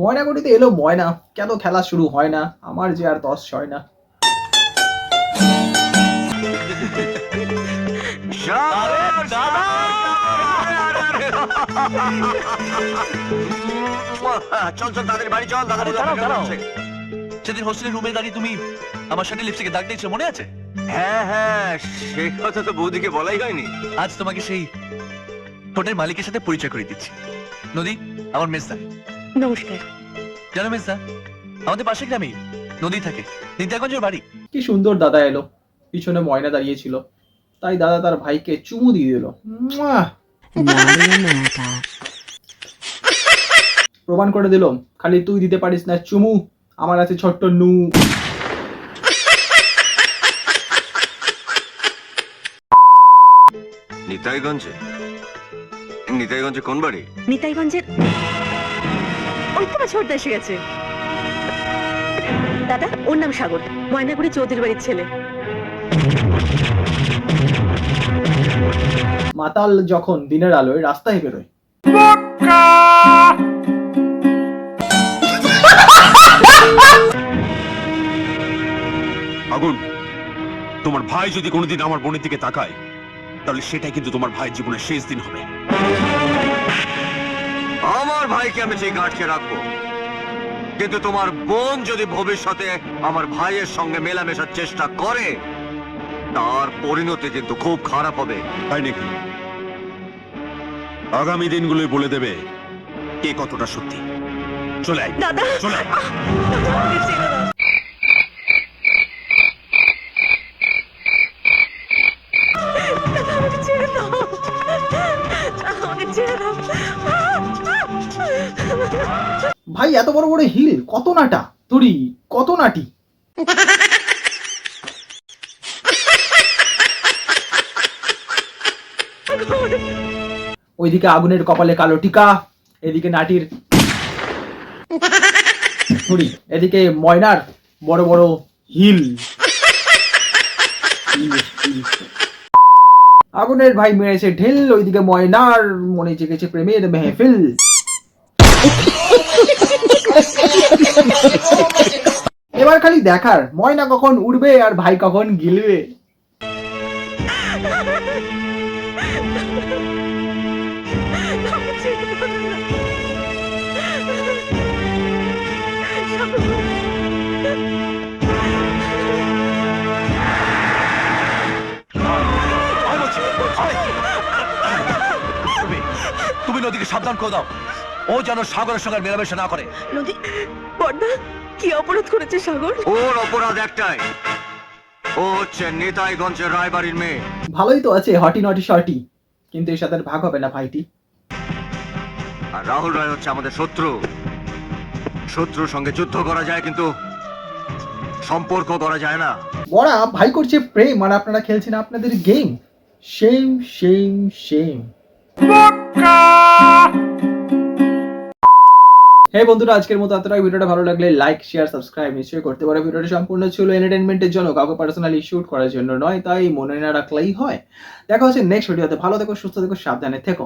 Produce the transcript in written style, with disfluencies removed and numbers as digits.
ময়নাগুড়িতে এলো ময়না, কেন খেলা শুরু হয় না, আমার যে আর দশ হয় না। চল চল তাদের বাড়ি চল, দাদা সেদিন হোস্টেলের রুমে দাঁড়িয়ে তুমি আমার সাথে লিপস্টিকে দাগ দিয়েছো, মনে আছে? হ্যাঁ হ্যাঁ, সেই কথা তো বৌদিকে বলাই হয়নি। আজ তোমাকে সেই হোটেল মালিকের সাথে পরিচয় করে দিচ্ছি। নদী আমার মেজদা। নমস্কার। জানো মেজদা, আমাদের পাশে গ্রামেই নদী থাকে, নিত্যাগঞ্জের বাড়ি। কি সুন্দর দাদা এলো, পিছনে ময়না দাঁড়িয়েছিল, তাই দাদা তার ভাইকে চুমু দিয়ে দিল। প্রমাণ করে দিল খালি তুই দিতে পারিস না চুমু, আমার আছে ছোট্ট নু। নিতাইগঞ্জে? নিতাইগঞ্জে কোন বাড়ি? নিতাইগঞ্জের ওই তো আমার ছোটদা এসে গেছে। দাদা, ওর নাম সাগর, ময়নাগুড়ি চৌধুরী বাড়ির ছেলে। মাতাল যখন দিনের আলোয় রাস্তায় বেরোয়, আগুন, তোমার ভাই যদি কোনোদিন আমার বোনের দিকে তাকায় তাহলে সেটাই কিন্তু তোমার ভাইয়ের জীবনের শেষ দিন হবে। আমার ভাইকে আমি ঠিক আটকে রাখবো, কিন্তু তোমার বোন যদি ভবিষ্যতে আমার ভাইয়ের সঙ্গে মেলামেশার চেষ্টা করে তার পরিণতি কিন্তু খুব খারাপ হবে। তাই নাকি? আগামী দিনগুলোই বলে দেবে কে কতটা সত্যি। চলে আয় দাদা, চলে আয়। আমাকে ছেড়ে দাও। দাদা, আমাকে ছেড়ে দাও। আমাকে ছেড়ে দাও। ভাই এত বড় বড় হিল, কত নাটা তুরি, কত নাটি। ওইদিকে আগুনের কপালে কালো টিকা, এদিকে নাটির তুরি, এদিকে ময়নার বড় বড় হিল। আগুনের ভাই মেরেছে ঢেল, ওইদিকে ময়নার মনে জেগেছে প্রেমের মেহফিল। এবার খালি দেখার ময়না কখন উড়বে আর ভাই কখন গিলবে। আমাকে ছেড়ে দাও, তুমি নদীকে সাবধান করে দাও, ও যেন সাগরের সঙ্গে মেলামেশা না করে। নদী, বড়দা কি অপরাধ করেছে সাগর? ওর অপরাধ একটাই, ও হচ্ছে নিতাইগঞ্জের রায়বাড়ির মেয়ে। ভালোই তো আছে হটি নটি শর্টি, কিন্তু এর সাথে আর ভাগ হবে না ভাইটি। আর রাহুল রায় হচ্ছে আমাদের শত্রু। শত্রুর সঙ্গে যুদ্ধ করা যায় কিন্তু সম্পর্ক করা যায় না। বড়া ভাই করছে প্রেম আর আপনারা খেলছেন আপনাদের গেম। Same same same. হ্যাঁ বন্ধুরা, আজকের মতো এতটাই। ভিডিওটা ভালো লাগলে লাইক শেয়ার সাবস্ক্রাইব নিশ্চয়ই করতে পারো। ভিডিওটা সম্পূর্ণ ছিল এন্টারটেনমেন্টের জন্য, কাউকে পার্সোনালি শুট করার জন্য নয়, তাই মনে না রাখলেই হয়। দেখা হচ্ছে নেক্সট ভিডিওতে। ভালো থেকো, সুস্থ থেকো, সাবধানে থেকো।